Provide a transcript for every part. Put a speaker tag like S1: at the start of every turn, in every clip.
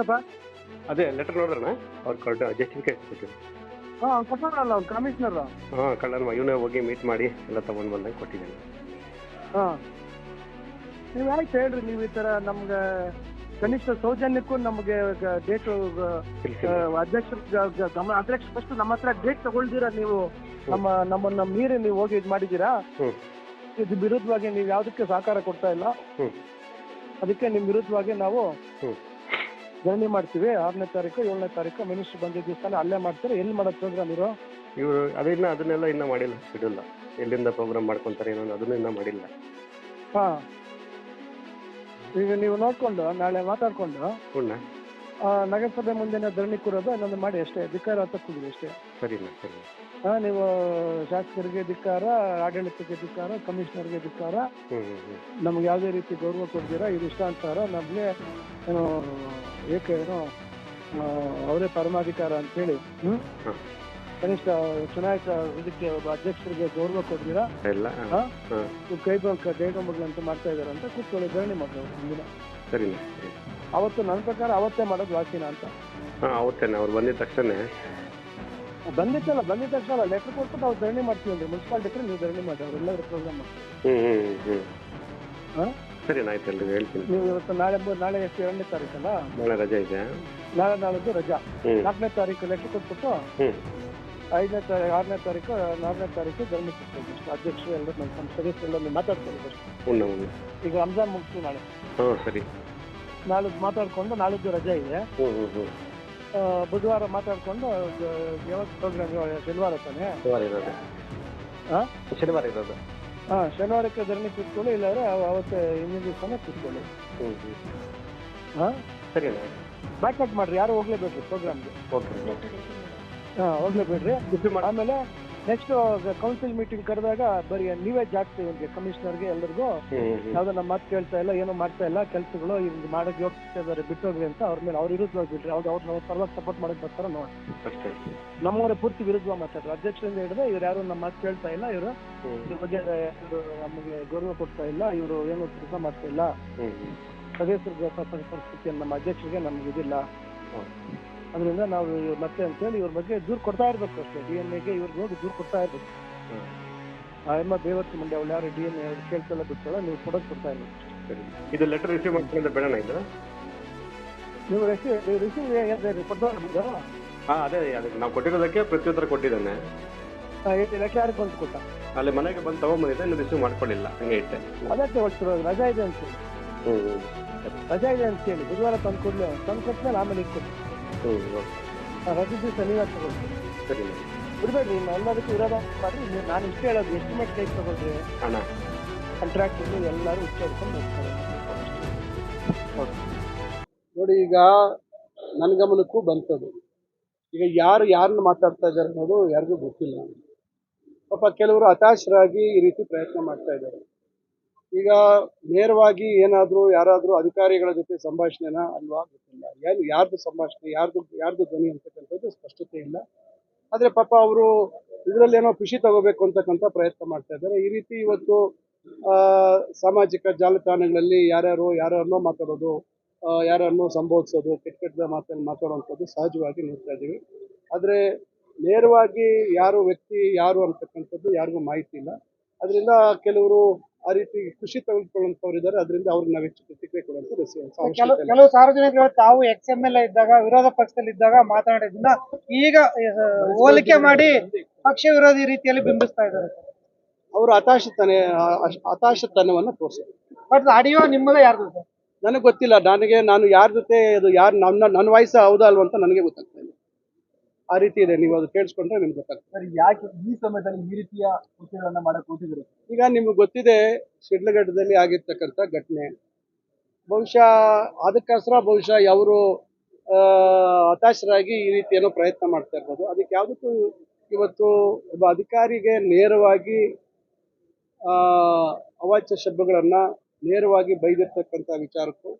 S1: ಹೇಳಪ್ಪ.
S2: ಅದೇ ಲೆಟರ್ ನೋಡ್ರಣ ಅವ್ರು ಕೊಟ್ಟು ಜಸ್ಟಿಫಿಕೇಶನ್ ಕೊಟ್ಟಿದ್ರು.
S1: ಕೊಟ್ಟಲ್ಲ ಅವ್ರು ಕಮಿಷನರ್.
S2: ಕಳ್ಳನ ಇವನೇ ಹೋಗಿ ಮೀಟ್ ಮಾಡಿ ಎಲ್ಲ ತಗೊಂಡು ಬಂದಾಗ ಕೊಟ್ಟಿದ್ದೇನೆ.
S1: ನೀವು ಆಯ್ತು ಹೇಳ್ರಿ, ನೀವು ಈ ಥರ ನಮ್ಗೆ ಕನಿಷ್ಠ ಸೌಜನ್ಯಕ್ಕೂ ನಮಗೆ ಡೇಟ್ ಅಧ್ಯಕ್ಷ ಫಸ್ಟ್ ನಮ್ಮ ಹತ್ರ ಡೇಟ್ ತಗೊಳ್ದಿರಾ ನೀವು ನಮ್ಮನ್ನ ಮೀರಿ ನೀವು ಹೋಗಿ ಇದು ಮಾಡಿದ್ದೀರಾ. ಇದು ವಿರುದ್ಧವಾಗಿ ನೀವು ಯಾವುದಕ್ಕೆ ಸಹಕಾರ ಕೊಡ್ತಾ ಇಲ್ಲ. ಅದಕ್ಕೆ ನಿಮ್ಮ ವಿರುದ್ಧವಾಗಿ ನಾವು ಧರಣಿ ಮಾಡ್ತೀವಿ. 6ನೇ ತಾರೀಕು 7ನೇ ತಾರೀಕು ಮಿನಿಸ್ಟರ್ ಬಂದಿದ್ದ ದಿವಸ ಅಲ್ಲೇ ಮಾಡ್ತಾರೆ. ಎಲ್ಲಿ ಮಾಡೋದು ಪ್ರೋಗ್ರಾಮ್
S2: ಇವರು ಅದನ್ನೆಲ್ಲ ಇನ್ನೂ ಮಾಡಿಲ್ಲ. ಬಿಡಲ್ಲ, ಎಲ್ಲಿಂದ ಪ್ರೋಗ್ರಾಮ್ ಮಾಡ್ಕೊಂತಾರೆ ಏನೋ ಅದನ್ನ ಇನ್ನೂ ಮಾಡಿಲ್ಲ.
S1: ಈಗ ನೀವು ನೋಡ್ಕೊಂಡು ನಾಳೆ ಮಾತಾಡ್ಕೊಂಡು ನಗರಸಭೆ ಮುಂದೆನೇ ಧರಣಿ ಕೂರೋದು ಇನ್ನೊಂದು ಮಾಡಿ ಅಷ್ಟೇ. ಧಿಕ್ಕಾರ ಅಂತ ಕೂಡಿ ಅಷ್ಟೇ.
S2: ಸರಿನಾ? ಸರಿ.
S1: ನೀವು ಶಾಸಕರಿಗೆ ಧಿಕ್ಕಾರ, ಆಡಳಿತಕ್ಕೆ ಧಿಕ್ಕಾರ, ಕಮಿಷನರ್ಗೆ ಧಿಕ್ಕಾರ. ನಮ್ಗೆ ಯಾವುದೇ ರೀತಿ ಗೌರವ ಕೊಡ್ತೀರಾ, ಇದು ಇಷ್ಟಾಂತರ ನಮಗೆ ಏನೋ ಏನೋ ಅವರೇ ಪರಮಾಧಿಕಾರ ಅಂತೇಳಿ ಕನಿಷ್ಠ ಚುನಾಯಿತ ಇದಕ್ಕೆ ಅಧ್ಯಕ್ಷರಿಗೆ ಗೌರವ ಕೊಡ್ತೀರಾ, ಕೈಗೊಂಬಗಳಂತ ಮಾಡ್ತಾ ಇದಾರೆ ಅಂತ ಕೂತ್ಕೊಳ್ಳಿ, ಧರಣಿ ಮಾಡ್ತಾರೆ ಮುಂದಿನ.
S2: ಸರಿನಾ?
S1: ಅವತ್ತು ನನ್ನ ಪ್ರಕಾರ ಅವತ್ತೇ ಮಾಡೋದು ವಾಸಿನ ಅಂತ.
S2: ಅವತ್ತೇನೆ ಅವ್ರು ಬಂದಿದ ತಕ್ಷಣ
S1: ಬಂದಿದ್ದ ತಕ್ಷಣ ಲೆಟರ್ ಕೊಟ್ಟು ನಾವು ಧರಣಿ ಮಾಡ್ತೀವಿ ಅಂದ್ರೆ ಮುನ್ಸಿಪಾಲಿಟಿ ನೀವು ಧರಣಿ ಮಾಡಿ ಅವರೆಲ್ಲರೂ ಪ್ರೋಗ್ರಾಮ್ ಮಾಡ್ತೀವಿ.
S2: ಸರಿ, ಆಯ್ತು ಹೇಳ್ತೀನಿ.
S1: ನೀವು ಇವತ್ತು ನಾಳೆ ಎಷ್ಟು 2ನೇ ತಾರೀಕಲ್ಲ,
S2: ನಾಳೆ ರಜೆ ಇದೆ.
S1: ನಾಳೆದು ರಜಾ. 4ನೇ ತಾರೀಕು ಲೆಟರ್ ಕೊಟ್ಬಿಟ್ಟು 5ನೇ ತಾರೀಕು 6ನೇ ತಾರೀಕು 4ನೇ ತಾರೀಕು ಧರಣಿ ಕೊಡ್ತೀವಿ. ಅಧ್ಯಕ್ಷರು ಎಲ್ಲರೂ ನಮ್ಮ ಸದಸ್ಯರೆಲ್ಲ ಮಾತಾಡ್ತಾರೆ. ಈಗ ರಂಜಾನ್ ಮುಗಿಸ್ತೀವಿ ನಾಳೆ.
S2: ಸರಿ.
S1: ನಾಳಿದ್ದು ಮಾತಾಡ್ಕೊಂಡು ನಾಳಿದ್ದು ರಜೆ ಇದೆ. ಬುಧವಾರ ಮಾತಾಡ್ಕೊಂಡು ಯಾವತ್ತು ಪ್ರೋಗ್ರಾಮ್? ಶನಿವಾರ ತಾನೆ?
S2: ಶನಿವಾರ ಇರೋದು.
S1: ಶನಿವಾರಕ್ಕೆ ಧರಣಿ ಕೂತ್ಕೊಳ್ಳಿ, ಇಲ್ಲಾಂದ್ರೆ ಅವತ್ತು ಹಿಂದಿನ ದಿವಸನೇ ಕೂತ್ಕೊಳ್ಳಿ.
S2: ಸರಿ,
S1: ಬ್ಯಾಕೌಟ್ ಮಾಡ್ರಿ, ಯಾರು ಹೋಗ್ಲೇಬೇಕು ಪ್ರೋಗ್ರಾಮ್ಗೆ. ಹೋಗ್ಲೇಬೇಡ್ರಿ. ಆಮೇಲೆ ನೆಕ್ಸ್ಟ್ ಕೌನ್ಸಿಲ್ ಮೀಟಿಂಗ್ ಕರೆದಾಗ ಬರೀ ನೀವೇ ಜಾಸ್ತಿ ಒಂದು ಕಮಿಷನರ್ಗೆ ಎಲ್ಲರಿಗೂ ಯಾವ್ದೋ ನಮ್ಮ ಮಾತು ಕೇಳ್ತಾ ಇಲ್ಲ, ಏನೋ ಮಾಡ್ತಾ ಇಲ್ಲ, ಕೆಲಸಗಳು ಇವ್ರಿಗೆ ಮಾಡೋಕೆ ಹೋಗ್ತಾ ಇದಾರೆ, ಬಿಟ್ಟೋಗ್ರಿ ಅಂತ ಅವ್ರ ಮೇಲೆ ಅವ್ರ ವಿರುದ್ಧವಾಗಿ ಬಿಡ್ರಿ. ಅವ್ರು ನಾವು ಪರವಾಗಿ ಸಪೋರ್ಟ್ ಮಾಡಕ್ ಬರ್ತಾರ ನೋಡಿ. ನಮ್ಮವರೇ ಪೂರ್ತಿ ವಿರುದ್ಧವಾಗಿ ಮಾತಾಡ್ರು. ಅಧ್ಯಕ್ಷರಿಂದ ಹಿಡಿದ್ರೆ ಇವ್ರು ಯಾರು ನಮ್ಮ ಮಾತು ಕೇಳ್ತಾ ಇಲ್ಲ, ಇವ್ರ ಬಗ್ಗೆ ನಮಗೆ ಗೌರವ ಕೊಡ್ತಾ ಇಲ್ಲ, ಇವರು ಏನೋ ಕೆಲಸ ಮಾಡ್ತಾ ಇಲ್ಲ, ಸದಸ್ಯರಿಗೆ ಪರಿಸ್ಥಿತಿ ನಮ್ಮ ಅಧ್ಯಕ್ಷರಿಗೆ ನಮ್ಗೆ ಇದಿಲ್ಲ. ಅದರಿಂದ ನಾವು ಮತ್ತೆ ಅಂತೇಳಿ ಇವ್ರ ಬಗ್ಗೆ ದೂರು ಕೊಡ್ತಾ ಇರ್ಬೇಕು ಅಷ್ಟೇ. DNA ಇವ್ರಿಗೆ ಹೋಗಿ ದೂರು ಕೊಡ್ತಾ ಇರ್ಬೇಕು. ಅಮ್ಮ ಬೇವತ್ತು ಮಂಡ್ಯ ಅವಳು ಯಾರು DNA ಕೇಳ್ಸಲ್ಲ ಬಿಡ್ತಾಳ, ನೀವು ಕೊಡ್ತಾ ಇರ್ಬೇಕು.
S2: ಇದು ಲೆಟರ್ ರಿಸೀವ್ ಮಾಡ್ಕೊಂಡು ಬೇಡ ಇದು
S1: ನೀವು ರಿಸೀವ್ ಕೊಡ್ತಾ.
S2: ಅದೇ ಅದಕ್ಕೆ ನಾವು ಕೊಟ್ಟಿರೋದಕ್ಕೆ ಪ್ರತ್ಯುತ್ತರ ಕೊಟ್ಟಿದ್ದಾನೆ.
S1: ಲೆಕ್ಕ ಯಾರಿಗೆ ಬಂದು ಕೊಟ್ಟ?
S2: ಅಲ್ಲಿ ಮನೆಗೆ ಬಂದು ತಗೊಂಡ್ಬಂದಿದ್ದೆ, ಇನ್ನು ರಿಸೀವ್ ಮಾಡ್ಕೊಳ್ಳಿಲ್ಲ, ಹಂಗೆ ಇಟ್ಟೆ.
S1: ಅದಕ್ಕೆ ಹೊಡ್ತಿರೋದು ರಜಾ ಇದೆ ಅಂತೇಳಿ. ರಜಾ ಇದೆ ಅಂತೇಳಿ ಬುಧವಾರ ತಂದು ಕೊಟ್ಮೇಲೆ ಆಮೇಲೆ ಇಟ್ಕೊಡಿ. ರಜೆ ದಿವಸ ನೀವೇ ತಗೊಳ್ರಿ. ಬಿಡ್ಬೇಡ್ರಿ, ಎಲ್ಲದಕ್ಕೂ ವಿರೋಧ ಮಾಡಿ. ನಾನು ಇಷ್ಟು ಹೇಳೋದು, ಎಸ್ಟಿಮೇಟ್ ಟೈಪ್ ತಗೊಳ್ರಿ. ಕಾಂಟ್ರಾಕ್ಟ್ ಎಲ್ಲರೂ ಉಚ್ಚರಿಸ್ಕೊಂಡು
S3: ನೋಡಿ. ಈಗ ನನ್ನ ಗಮನಕ್ಕೂ ಬಂತದ್ದು. ಈಗ ಯಾರನ್ನ ಮಾತಾಡ್ತಾ ಇದ್ದಾರೆ ಅನ್ನೋದು ಯಾರಿಗೂ ಗೊತ್ತಿಲ್ಲ. ಪಾಪ ಕೆಲವರು ಹತಾಶರಾಗಿ ಈ ರೀತಿ ಪ್ರಯತ್ನ ಮಾಡ್ತಾ ಇದ್ದಾರೆ. ಈಗ ನೇರವಾಗಿ ಯಾರಾದರೂ ಅಧಿಕಾರಿಗಳ ಜೊತೆ ಸಂಭಾಷಣೆನ ಅಲ್ವಾ ಗೊತ್ತಿಲ್ಲ. ಯಾರ್ದು ಸಂಭಾಷಣೆ, ಯಾರ್ದು ಧ್ವನಿ ಅಂತಕ್ಕಂಥದ್ದು ಸ್ಪಷ್ಟತೆ ಇಲ್ಲ. ಆದರೆ ಪಾಪ ಅವರು ಇದರಲ್ಲಿ ಏನೋ ಖುಷಿ ತಗೋಬೇಕು ಅಂತಕ್ಕಂಥ ಪ್ರಯತ್ನ ಮಾಡ್ತಾ ಇದ್ದಾರೆ. ಈ ರೀತಿ ಇವತ್ತು ಸಾಮಾಜಿಕ ಜಾಲತಾಣಗಳಲ್ಲಿ ಯಾರ್ಯಾರನ್ನೋ ಮಾತಾಡೋದು, ಯಾರನ್ನೋ ಸಂಬೋಧಿಸೋದು, ಕೆಟ್ಟ ಮಾತನ್ನು ಮಾತಾಡುವಂಥದ್ದು ಸಹಜವಾಗಿ ನೋಡ್ತಾ ಇದ್ದೀವಿ. ಆದರೆ ನೇರವಾಗಿ ವ್ಯಕ್ತಿ ಯಾರು ಅಂತಕ್ಕಂಥದ್ದು ಯಾರಿಗೂ ಮಾಹಿತಿ ಇಲ್ಲ. ಅದರಿಂದ ಕೆಲವರು ಆ ರೀತಿ ಖುಷಿ ತೆಗೆದುಕೊಳ್ಳುವಂತವ್ರು ಇದ್ದಾರೆ. ಅದರಿಂದ ಅವ್ರಿಗೆ ನಾವು ಹೆಚ್ಚು ಪ್ರತಿಕ್ರಿಯೆ ಕೊಡುವಂತ
S1: ಕೆಲವು ಸಾರ್ವಜನಿಕರು ತಾವು XML ಇದ್ದಾಗ, ವಿರೋಧ ಪಕ್ಷದಲ್ಲಿ ಇದ್ದಾಗ ಮಾತನಾಡಿದ್ರಿಂದ ಈಗ ಹೋಲಿಕೆ ಮಾಡಿ ಪಕ್ಷ ವಿರೋಧಿ ರೀತಿಯಲ್ಲಿ ಬಿಂಬಿಸ್ತಾ ಇದ್ದಾರೆ.
S3: ಅವರು ಹತಾಶತನವನ್ನು ತೋರಿಸಿದ್ರು.
S1: ಬಟ್ ಆಡಿಯೋ ನಿಮ್ಮದೇ ಯಾರ್ದು
S3: ನನಗೆ ಗೊತ್ತಿಲ್ಲ. ನಾನು ಯಾರ ಜೊತೆ ನನ್ನ ವಾಯ್ಸ್ ಹೌದಾ ಅಲ್ವ ಅಂತ ನನಗೆ ಗೊತ್ತಾಗ್ತಾ ಇಲ್ಲ. ಆ ರೀತಿ ಇದೆ. ನೀವು ಅದು ಕೇಳಿಸ್ಕೊಂಡ್ರೆ ನಿಮ್ಗೆ ಗೊತ್ತಾಗ್ತದೆ
S1: ಯಾಕೆ ಈ ಸಮಯದಲ್ಲಿ ಈ ರೀತಿಯ ಕೃತ್ಯಗಳನ್ನ ಮಾಡಕ್ ಹೋಗಿದ್ರು.
S3: ಈಗ ನಿಮ್ಗೆ ಗೊತ್ತಿದೆ ಶಿಡ್ಲಘಟ್ಟದಲ್ಲಿ ಆಗಿರ್ತಕ್ಕಂಥ ಘಟನೆ. ಬಹುಶಃ ಅದಕ್ಕೋಸ್ಕರ ಅವರು ಹತಾಶರಾಗಿ ಈ ರೀತಿ ಏನೋ ಪ್ರಯತ್ನ ಮಾಡ್ತಾ ಇರ್ಬೋದು. ಅದಕ್ಕೆ ಯಾವುದಕ್ಕೂ ಇವತ್ತು ಒಬ್ಬ ಅಧಿಕಾರಿಗೆ ನೇರವಾಗಿ ಅವಾಚ್ಯ ಶಬ್ದಗಳನ್ನ ನೇರವಾಗಿ ಬೈದಿರ್ತಕ್ಕಂಥ ವಿಚಾರಕ್ಕೂ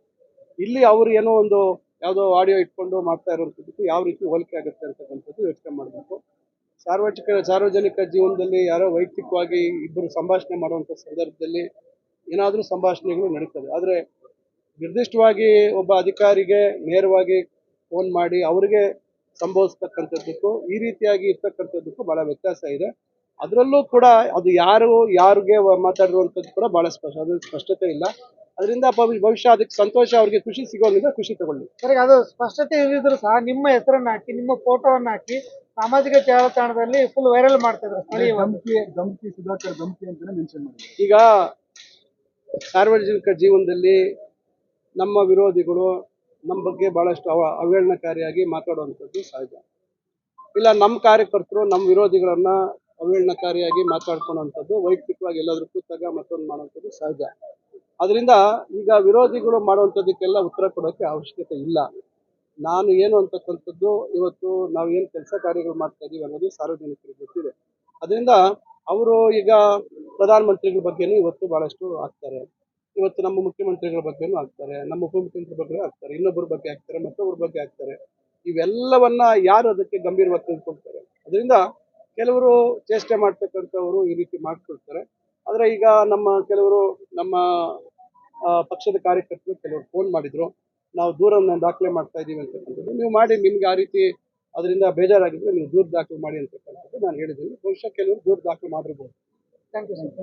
S3: ಇಲ್ಲಿ ಅವರು ಏನೋ ಒಂದು ಯಾವುದೋ ಆಡಿಯೋ ಇಟ್ಕೊಂಡು ಮಾಡ್ತಾ ಇರುವಂಥದ್ದಕ್ಕೂ ಯಾವ ರೀತಿ ಹೋಲಿಕೆ ಆಗುತ್ತೆ ಅಂತಕ್ಕಂಥದ್ದು ಯೋಚನೆ ಮಾಡಬೇಕು. ಸಾರ್ವಜನಿಕ ಜೀವನದಲ್ಲಿ ಯಾರೋ ವೈಯಕ್ತಿಕವಾಗಿ ಇಬ್ಬರು ಸಂಭಾಷಣೆ ಮಾಡುವಂಥ ಸಂದರ್ಭದಲ್ಲಿ ಏನಾದರೂ ಸಂಭಾಷಣೆಗಳು ನಡೀತದೆ. ಆದರೆ ನಿರ್ದಿಷ್ಟವಾಗಿ ಒಬ್ಬ ಅಧಿಕಾರಿಗೆ ನೇರವಾಗಿ ಫೋನ್ ಮಾಡಿ ಅವ್ರಿಗೆ ಸಂಬೋಧಿಸ್ತಕ್ಕಂಥದ್ದಕ್ಕೂ ಈ ರೀತಿಯಾಗಿ ಇರ್ತಕ್ಕಂಥದ್ದಕ್ಕೂ ಭಾಳ ವ್ಯತ್ಯಾಸ ಇದೆ. ಅದರಲ್ಲೂ ಕೂಡ ಅದು ಯಾರಿಗೆ ಮಾತಾಡಿರುವಂಥದ್ದು ಕೂಡ ಭಾಳ ಸ್ಪಷ್ಟತೆ ಇಲ್ಲ. ಅದರಿಂದ ಭವಿಷ್ಯ ಅದಕ್ಕೆ ಸಂತೋಷ, ಅವ್ರಿಗೆ ಖುಷಿ ಸಿಗೋದ್ರಿಂದ ಖುಷಿ ತಗೊಳ್ಳಿ.
S1: ಸರಿ, ಅದು ಸ್ಪಷ್ಟತೆ ಇಲ್ಲದಿದ್ರು ಸಹ ನಿಮ್ಮ ಹೆಸರನ್ನ ಹಾಕಿ, ನಿಮ್ಮ ಫೋಟೋವನ್ನ ಹಾಕಿ ಸಾಮಾಜಿಕ ಜಾಲತಾಣದಲ್ಲಿ ಫುಲ್ ವೈರಲ್ ಮಾಡ್ತಾ ಇದ್ರು.
S3: ಗಮಕಿ ಸುಧಾಕರ್ ಗಮಕಿ ಅಂತಾನೆ ಮೆನ್ಷನ್ ಮಾಡಿ. ಈಗ ಸಾರ್ವಜನಿಕ ಜೀವನದಲ್ಲಿ ನಮ್ಮ ವಿರೋಧಿಗಳು ನಮ್ಮ ಬಗ್ಗೆ ಬಹಳಷ್ಟು ಅವಹೇಳನಕಾರಿಯಾಗಿ ಮಾತಾಡುವಂಥದ್ದು ಸಹಜ. ಇಲ್ಲ ನಮ್ಮ ಕಾರ್ಯಕರ್ತರು ನಮ್ಮ ವಿರೋಧಿಗಳನ್ನ ಅವಹೇಳನಕಾರಿಯಾಗಿ ಮಾತಾಡ್ಕೊಳ್ಳುವಂಥದ್ದು, ವೈಯಕ್ತಿಕವಾಗಿ ಎಲ್ಲಾದ್ರೂ ಕೂತಾಗ ಮತ್ತೊಂದು ಮಾಡುವಂಥದ್ದು ಸಹಜ. ಅದರಿಂದ ಈಗ ವಿರೋಧಿಗಳು ಮಾಡುವಂಥದ್ದಕ್ಕೆಲ್ಲ ಉತ್ತರ ಕೊಡೋಕ್ಕೆ ಅವಶ್ಯಕತೆ ಇಲ್ಲ. ನಾನು ಏನು ಅಂತಕ್ಕಂಥದ್ದು ಇವತ್ತು ನಾವು ಏನು ಕೆಲಸ ಕಾರ್ಯಗಳು ಮಾಡ್ತಾ ಇದೀವಿ ಅನ್ನೋದು ಸಾರ್ವಜನಿಕರಿಗೆ ಗೊತ್ತಿದೆ. ಅದರಿಂದ ಅವರು ಈಗ ಪ್ರಧಾನಮಂತ್ರಿಗಳ ಬಗ್ಗೆನೂ ಇವತ್ತು ಬಹಳಷ್ಟು ಆಗ್ತಾರೆ, ಇವತ್ತು ನಮ್ಮ ಮುಖ್ಯಮಂತ್ರಿಗಳ ಬಗ್ಗೆನೂ ಆಗ್ತಾರೆ, ನಮ್ಮ ಉಪಮುಖ್ಯಮಂತ್ರಿ ಬಗ್ಗೆ ಆಗ್ತಾರೆ, ಇನ್ನೊಬ್ಬರ ಬಗ್ಗೆ ಆಗ್ತಾರೆ, ಮತ್ತೊಬ್ಬರ ಬಗ್ಗೆ ಆಗ್ತಾರೆ. ಇವೆಲ್ಲವನ್ನ ಯಾರು ಅದಕ್ಕೆ ಗಂಭೀರವಾಗಿ ತೆಗೆದುಕೊಳ್ತಾರೆ? ಅದರಿಂದ ಕೆಲವರು ಚೇಷ್ಟೆ ಮಾಡ್ತಕ್ಕಂಥವರು ಈ ರೀತಿ ಮಾಡ್ಕೊಳ್ತಾರೆ. ಆದರೆ ಈಗ ಕೆಲವರು ನಮ್ಮ ಪಕ್ಷದ ಕಾರ್ಯಕರ್ತರು ಕೆಲವರು ಫೋನ್ ಮಾಡಿದ್ರು, ನಾವು ದೂರನ್ನು ದಾಖಲೆ ಮಾಡ್ತಾ ಇದ್ದೀವಿ ಅಂತಕ್ಕಂಥದ್ದು. ನೀವು ಮಾಡಿ, ನಿಮ್ಗೆ ಆ ರೀತಿ ಅದರಿಂದ ಬೇಜಾರಾಗಿದ್ರೆ ನೀವು ದೂರ ದಾಖಲೆ ಮಾಡಿ ಅಂತಕ್ಕಂಥದ್ದು ನಾನು ಹೇಳಿದ್ದೀನಿ. ಬಹುಶಃ ಕೆಲವರು ದೂರ ದಾಖಲೆ ಮಾಡಿರ್ಬೋದು.
S1: Thank you sir.